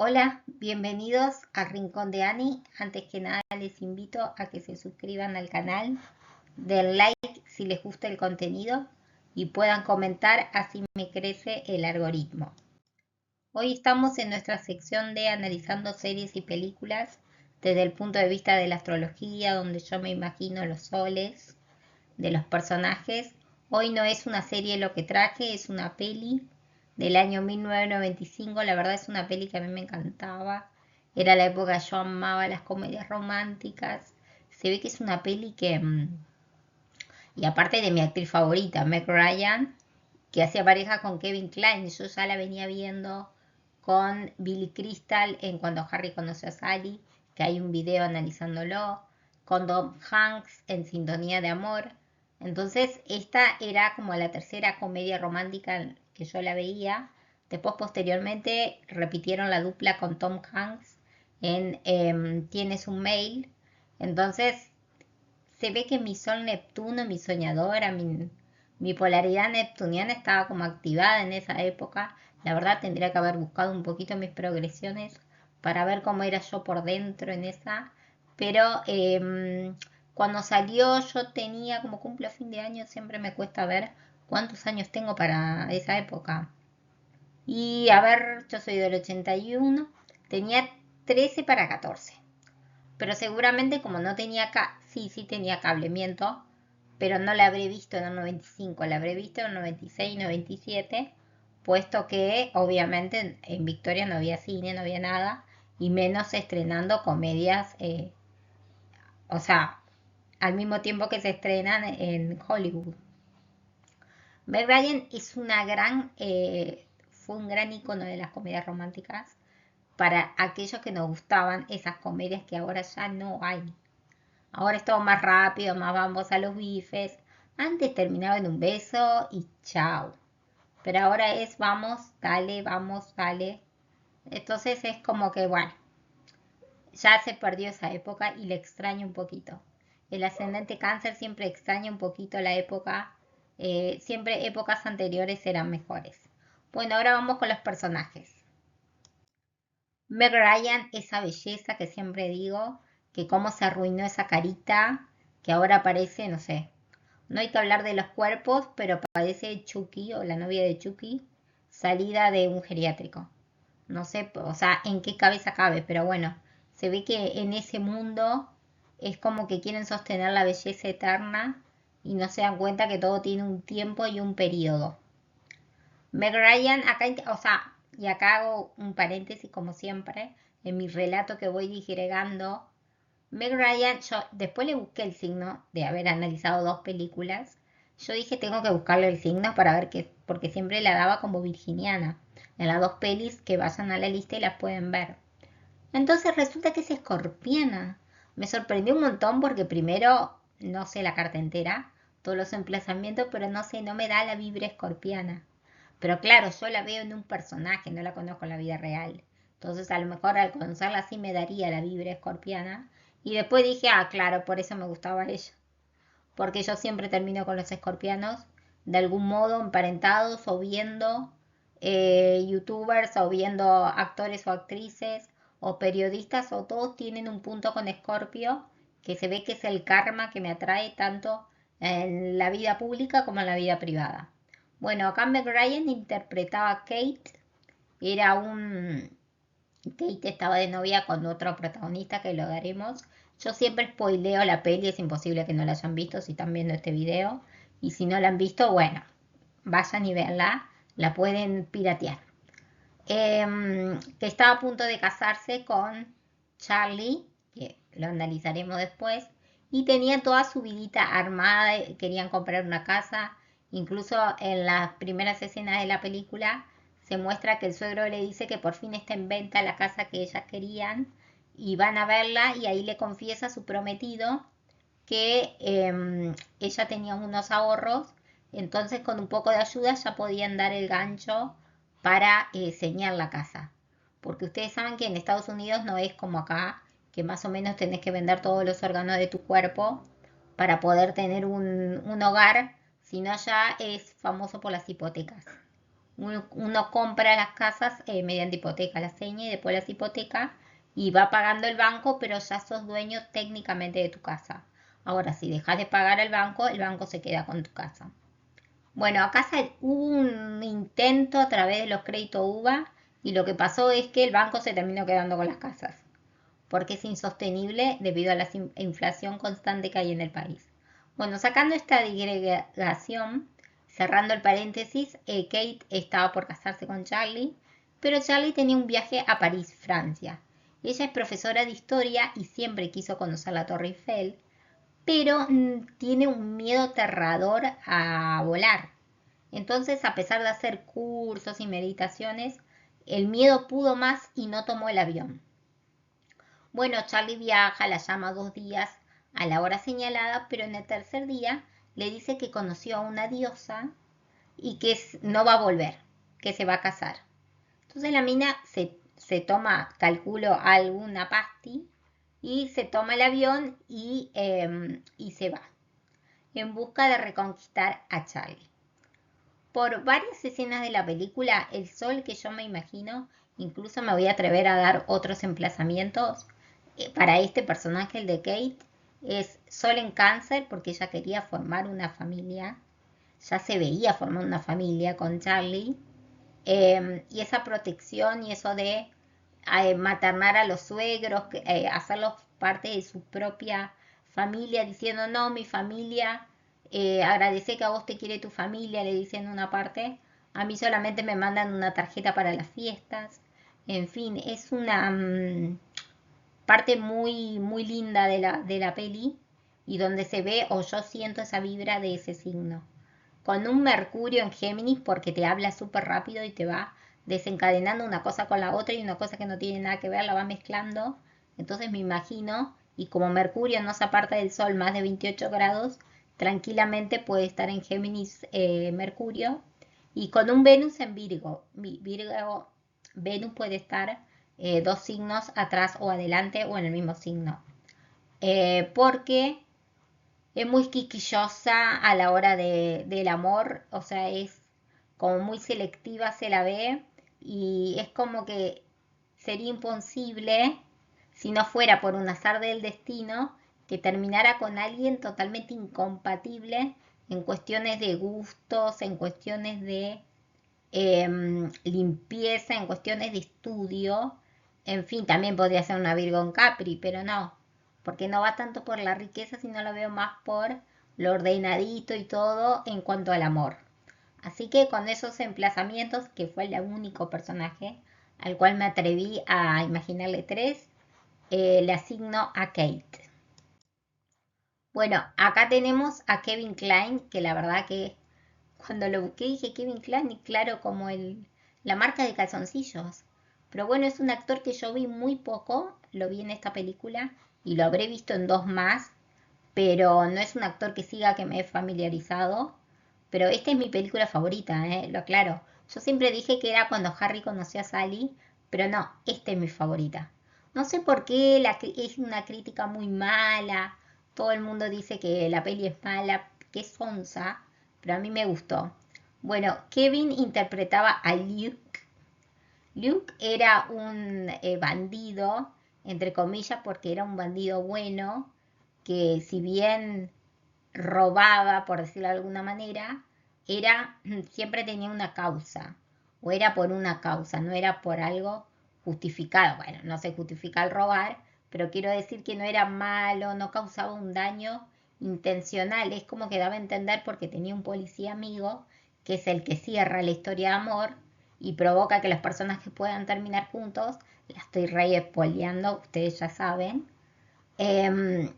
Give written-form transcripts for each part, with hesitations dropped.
Hola, bienvenidos al Rincón de Annie. Antes que nada les invito a que se suscriban al canal, den like si les gusta el contenido y puedan comentar, así me crece el algoritmo. Hoy estamos en nuestra sección de analizando series y películas desde el punto de vista de la astrología, donde yo me imagino los soles de los personajes. Hoy no es una serie lo que traje, es una peli del año 1995. La verdad es una peli que a mí me encantaba. Era la época que yo amaba las comedias románticas. Se ve que es una peli que... Y aparte de mi actriz favorita, Meg Ryan, que hacía pareja con Kevin Kline. Yo ya la venía viendo con Billy Crystal en Cuando Harry conoce a Sally, que hay un video analizándolo, con Tom Hanks en Sintonía de Amor. Entonces esta era como la tercera comedia romántica que yo la veía. Después posteriormente repitieron la dupla con Tom Hanks en Tienes un mail. Entonces se ve que mi sol Neptuno, mi soñadora, mi polaridad neptuniana estaba como activada en esa época. La verdad tendría que haber buscado un poquito mis progresiones para ver cómo era yo por dentro en esa. Pero cuando salió yo tenía, como cumplo fin de año, siempre me cuesta ver cuántos años tengo para esa época. Y a ver, yo soy del 81, tenía 13 para 14. Pero seguramente como no tenía sí tenía cableamiento, pero no la habré visto en el 95, la habré visto en el 96, 97, puesto que obviamente en Victoria no había cine, no había nada, y menos estrenando comedias, o sea, al mismo tiempo que se estrenan en Hollywood. Meg Ryan es fue un gran icono de las comedias románticas para aquellos que nos gustaban esas comedias que ahora ya no hay. Ahora es todo más rápido, más vamos a los bifes. Antes terminaba en un beso y chao. Pero ahora es vamos, dale. Entonces es como que, bueno, ya se perdió esa época y le extraño un poquito. El ascendente cáncer siempre extraña un poquito la época. Siempre épocas anteriores eran mejores. Bueno, ahora vamos con los personajes. Meg Ryan, esa belleza que siempre digo, que cómo se arruinó esa carita, que ahora parece, no sé, no hay que hablar de los cuerpos, pero parece Chucky o la novia de Chucky, salida de un geriátrico. No sé, o sea, en qué cabeza cabe, pero bueno, se ve que en ese mundo es como que quieren sostener la belleza eterna y no se dan cuenta que todo tiene un tiempo y un periodo. Meg Ryan, acá, o sea, y acá hago un paréntesis como siempre, en mi relato que voy digregando. Meg Ryan, yo después le busqué el signo de haber analizado dos películas. Yo dije, tengo que buscarle el signo para ver qué, porque siempre la daba como virginiana. En las dos pelis que vayan a la lista y las pueden ver. Entonces resulta que es escorpiana. Me sorprendió un montón porque primero no sé la carta entera, todos los emplazamientos, pero no sé, no me da la vibra escorpiana. Pero claro, yo la veo en un personaje, no la conozco en la vida real. Entonces a lo mejor al conocerla sí me daría la vibra escorpiana. Y después dije, ah, claro, por eso me gustaba ella. Porque yo siempre termino con los escorpianos, de algún modo emparentados o viendo youtubers o viendo actores o actrices o periodistas o todos tienen un punto con Escorpio que se ve que es el karma que me atrae tanto en la vida pública como en la vida privada. Bueno, acá Meg Ryan interpretaba a Kate, era un... Kate estaba de novia con otro protagonista que lo daremos. Yo siempre spoileo la peli, es imposible que no la hayan visto si están viendo este video. Y si no la han visto, bueno, vayan y veanla, la pueden piratear. Que estaba a punto de casarse con Charlie, que lo analizaremos después, y tenía toda su vidita armada, querían comprar una casa, incluso en las primeras escenas de la película se muestra que el suegro le dice que por fin está en venta la casa que ellas querían y van a verla y ahí le confiesa a su prometido que ella tenía unos ahorros, entonces con un poco de ayuda ya podían dar el gancho para señar la casa. Porque ustedes saben que en Estados Unidos no es como acá, que más o menos tenés que vender todos los órganos de tu cuerpo para poder tener un hogar, sino ya es famoso por las hipotecas. uno compra las casas mediante hipoteca, la seña y después las hipoteca y va pagando el banco, pero ya sos dueño técnicamente de tu casa. Ahora, si dejas de pagar al banco, el banco se queda con tu casa. Bueno, acá hubo un intento a través de los créditos UVA y lo que pasó es que el banco se terminó quedando con las casas, porque es insostenible debido a la inflación constante que hay en el país. Bueno, sacando esta digregación, cerrando el paréntesis, Kate estaba por casarse con Charlie, pero Charlie tenía un viaje a París, Francia. Ella es profesora de historia y siempre quiso conocer la Torre Eiffel, pero tiene un miedo aterrador a volar. Entonces, a pesar de hacer cursos y meditaciones, el miedo pudo más y no tomó el avión. Bueno, Charlie viaja, la llama 2 días a la hora señalada, pero en el tercer día le dice que conoció a una diosa y que no va a volver, que se va a casar. Entonces la mina se toma, calculo, alguna pasti y se toma el avión y se va en busca de reconquistar a Charlie. Por varias escenas de la película, el sol que yo me imagino, incluso me voy a atrever a dar otros emplazamientos, para este personaje, el de Kate, es sol en Cáncer porque ella quería formar una familia, ya se veía formar una familia con Charlie, y esa protección y eso de maternar a los suegros, hacerlos parte de su propia familia, diciendo, no, mi familia, agradece que a vos te quiere tu familia, le dicen una parte, a mí solamente me mandan una tarjeta para las fiestas, en fin, es una parte muy, muy linda de la peli y donde se ve o yo siento esa vibra de ese signo con un Mercurio en Géminis porque te habla súper rápido y te va desencadenando una cosa con la otra y una cosa que no tiene nada que ver la va mezclando. Entonces me imagino, y como Mercurio no se aparta del Sol más de 28 grados, tranquilamente puede estar en Géminis Mercurio y con un Venus en Virgo. Venus puede estar 2 signos atrás o adelante o en el mismo signo. Porque es muy quisquillosa a la hora del amor, o sea, es como muy selectiva, se la ve, y es como que sería imposible, si no fuera por un azar del destino, que terminara con alguien totalmente incompatible en cuestiones de gustos, en cuestiones de limpieza, en cuestiones de estudio. En fin, también podría ser una Virgo en Capri, pero no, porque no va tanto por la riqueza, sino lo veo más por lo ordenadito y todo en cuanto al amor. Así que con esos emplazamientos, que fue el único personaje al cual me atreví a imaginarle 3, le asigno a Kate. Bueno, acá tenemos a Kevin Kline, que la verdad que cuando lo busqué dije Kevin Kline, y claro, como la marca de calzoncillos. Pero bueno, es un actor que yo vi muy poco, lo vi en esta película y lo habré visto en 2 más, pero no es un actor que siga que me he familiarizado. Pero esta es mi película favorita, lo aclaro. Yo siempre dije que era cuando Harry conoció a Sally, pero no, esta es mi favorita. No sé por qué es una crítica muy mala, todo el mundo dice que la peli es mala, que es sonsa, pero a mí me gustó. Bueno, Kevin interpretaba a Luke. Luke era un bandido, entre comillas, porque era un bandido bueno, que si bien robaba, por decirlo de alguna manera, siempre tenía una causa, o era por una causa, no era por algo justificado. Bueno, no se justifica el robar, pero quiero decir que no era malo, no causaba un daño intencional, es como que daba a entender porque tenía un policía amigo, que es el que cierra la historia de amor y provoca que las personas que puedan terminar juntos, la estoy re espoleando, ustedes ya saben, eh,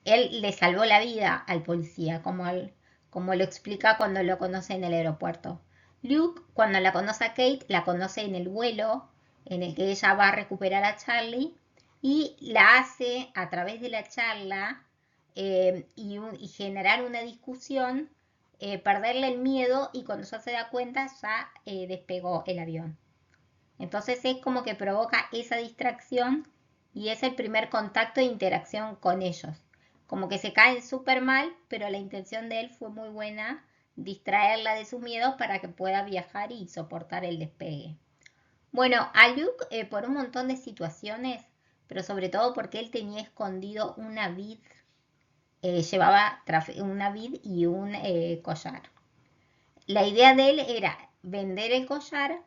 él le salvó la vida al policía, como lo explica cuando lo conoce en el aeropuerto. Luke, cuando la conoce a Kate, la conoce en el vuelo en el que ella va a recuperar a Charlie y la hace a través de la charla y generar una discusión, perderle el miedo y cuando ya se da cuenta ya despegó el avión. Entonces es como que provoca esa distracción y es el primer contacto e interacción con ellos. Como que se caen súper mal, pero la intención de él fue muy buena distraerla de sus miedos para que pueda viajar y soportar el despegue. Bueno, a Luke por un montón de situaciones, pero sobre todo porque él tenía escondido una vid, llevaba una vid y un collar. La idea de él era vender el collar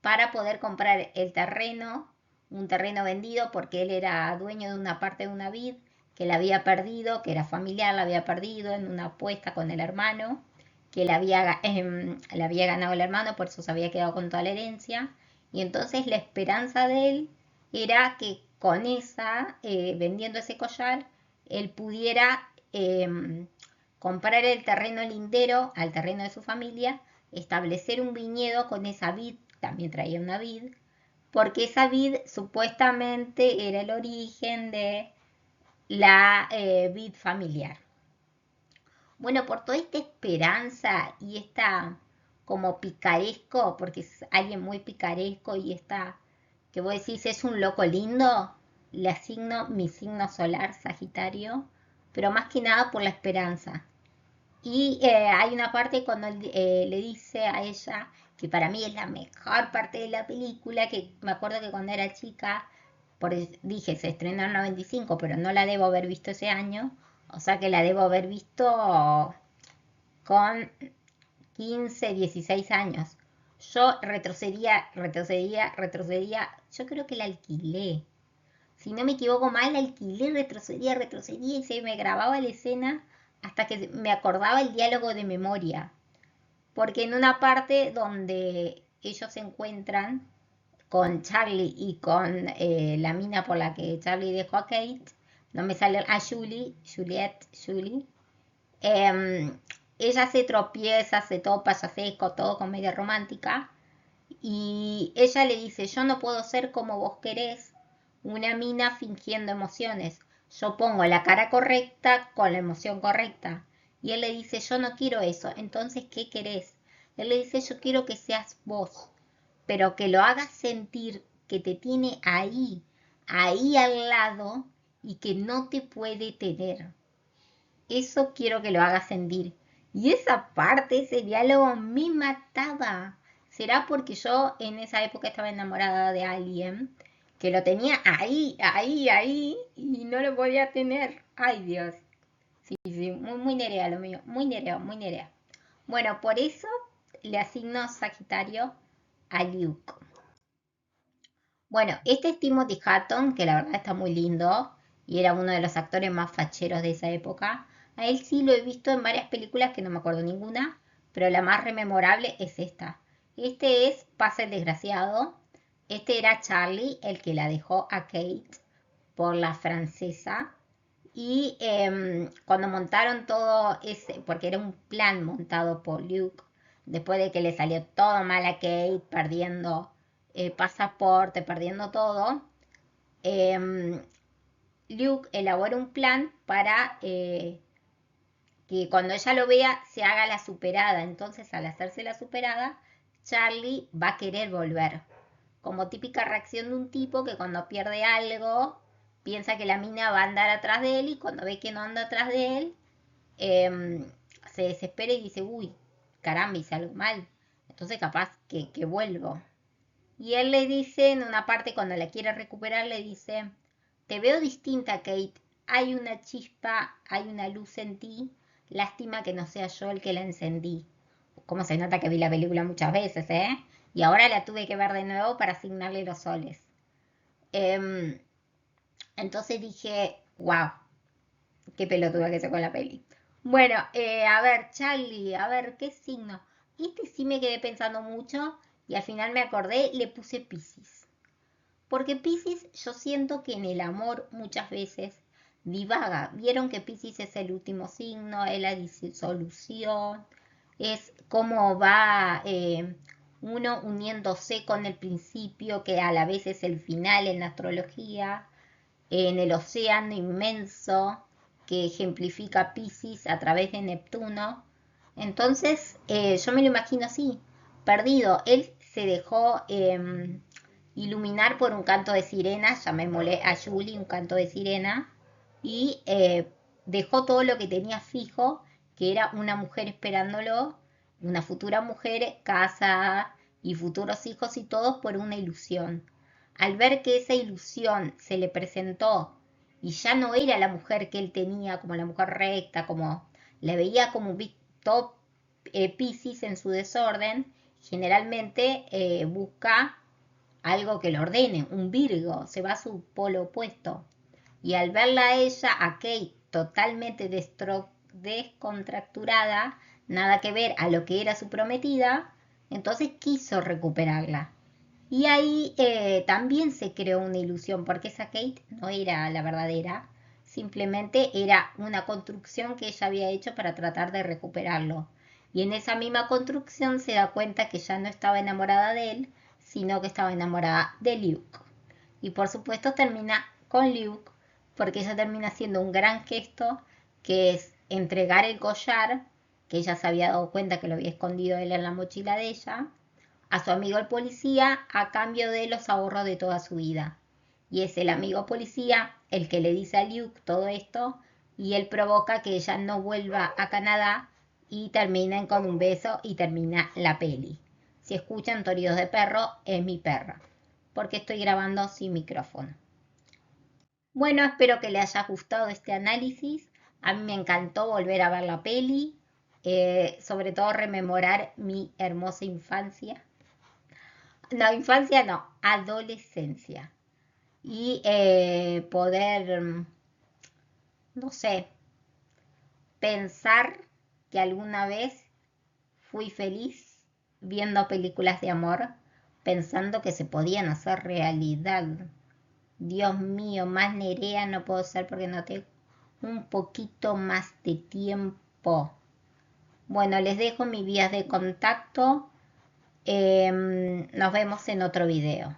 para poder comprar el terreno, un terreno vendido porque él era dueño de una parte de una vid que la había perdido, que era familiar, la había perdido en una apuesta con el hermano, que le había ganado el hermano, por eso se había quedado con toda la herencia. Y entonces la esperanza de él era que con esa, vendiendo ese collar, él pudiera comprar el terreno lindero al terreno de su familia, establecer un viñedo con esa vid, también traía una vid, porque esa vid supuestamente era el origen de la vid familiar. Bueno, por toda esta esperanza y esta como picaresco, porque es alguien muy picaresco y está, que vos decís es un loco lindo, le asigno mi signo solar Sagitario, pero más que nada por la esperanza. Y hay una parte cuando él, le dice a ella, que para mí es la mejor parte de la película, que me acuerdo que cuando era chica, dije, se estrenó en el 95, pero no la debo haber visto ese año, o sea que la debo haber visto con 15, 16 años. Yo retrocedía, yo creo que la alquilé. Si no me equivoco mal, alquilé, retrocedía y se me grababa la escena hasta que me acordaba el diálogo de memoria. Porque en una parte donde ellos se encuentran con Charlie y con la mina por la que Charlie dejó a Kate, no me sale a Julie, eh, ella se tropieza, se topa, ya seco, todo comedia romántica, y ella le dice, yo no puedo ser como vos querés, una mina fingiendo emociones. Yo pongo la cara correcta con la emoción correcta. Y él le dice, yo no quiero eso. Entonces, ¿qué querés? Él le dice, yo quiero que seas vos, pero que lo hagas sentir que te tiene ahí, ahí al lado y que no te puede tener. Eso quiero que lo hagas sentir. Y esa parte, ese diálogo me mataba. ¿Será porque yo en esa época estaba enamorada de alguien que lo tenía ahí, ahí, ahí y no lo podía tener? Ay, Dios. Sí, sí, muy, muy nerea lo mío. Muy nerea, muy nerea. Bueno, por eso le asigno Sagitario a Luke. Bueno, este es Timothy Hutton, que la verdad está muy lindo y era uno de los actores más facheros de esa época. A él sí lo he visto en varias películas que no me acuerdo ninguna, pero la más rememorable es esta. Este es Pasa el Desgraciado. Este era Charlie, el que la dejó a Kate por la francesa. Y cuando montaron todo ese, porque era un plan montado por Luke, después de que le salió todo mal a Kate, perdiendo pasaporte, perdiendo todo, eh, Luke elabora un plan para que cuando ella lo vea se haga la superada. Entonces, al hacerse la superada, Charlie va a querer volver. Como típica reacción de un tipo que cuando pierde algo piensa que la mina va a andar atrás de él y cuando ve que no anda atrás de él, eh, se desespera y dice, uy, caramba, hice algo mal. Entonces capaz que vuelvo. Y él le dice, en una parte cuando la quiere recuperar, le dice, te veo distinta, Kate. Hay una chispa, hay una luz en ti. Lástima que no sea yo el que la encendí. Como se nota que vi la película muchas veces, ¿eh? Y ahora la tuve que ver de nuevo para asignarle los soles. Em, entonces dije, wow, qué pelotuda que se con la peli. Bueno, a ver, Charlie, a ver, ¿qué signo? Este sí me quedé pensando mucho y al final me acordé, le puse Piscis. Porque Piscis yo siento que en el amor muchas veces divaga. Vieron que Piscis es el último signo, es la disolución, es cómo va uno uniéndose con el principio, que a la vez es el final en la astrología, en el océano inmenso que ejemplifica Piscis a través de Neptuno. Entonces, yo me lo imagino así, perdido. Él se dejó iluminar por un canto de sirena, llamémosle a Julie un canto de sirena, y dejó todo lo que tenía fijo, que era una mujer esperándolo, una futura mujer, casa y futuros hijos y todos por una ilusión. Al ver que esa ilusión se le presentó y ya no era la mujer que él tenía, como la mujer recta, como le veía como un top Piscis en su desorden, generalmente busca algo que lo ordene, un Virgo, se va a su polo opuesto. Y al verla a ella, a Kate, totalmente descontracturada, nada que ver a lo que era su prometida, entonces quiso recuperarla. Y ahí también se creó una ilusión, porque esa Kate no era la verdadera, simplemente era una construcción que ella había hecho para tratar de recuperarlo. Y en esa misma construcción se da cuenta que ya no estaba enamorada de él, sino que estaba enamorada de Luke. Y por supuesto termina con Luke, porque ella termina haciendo un gran gesto, que es entregar el collar, que ella se había dado cuenta que lo había escondido él en la mochila de ella, a su amigo el policía a cambio de los ahorros de toda su vida. Y es el amigo policía el que le dice a Luke todo esto y él provoca que ella no vuelva a Canadá y terminan con un beso y termina la peli. Si escuchan toridos de perro, es mi perra, porque estoy grabando sin micrófono. Bueno, espero que les haya gustado este análisis. A mí me encantó volver a ver la peli, sobre todo rememorar mi hermosa infancia. No, infancia no, adolescencia. Y poder, no sé, pensar que alguna vez fui feliz viendo películas de amor, pensando que se podían hacer realidad. Dios mío, más Nerea no puedo ser porque no tengo un poquito más de tiempo. Bueno, les dejo mis vías de contacto. Nos vemos en otro video.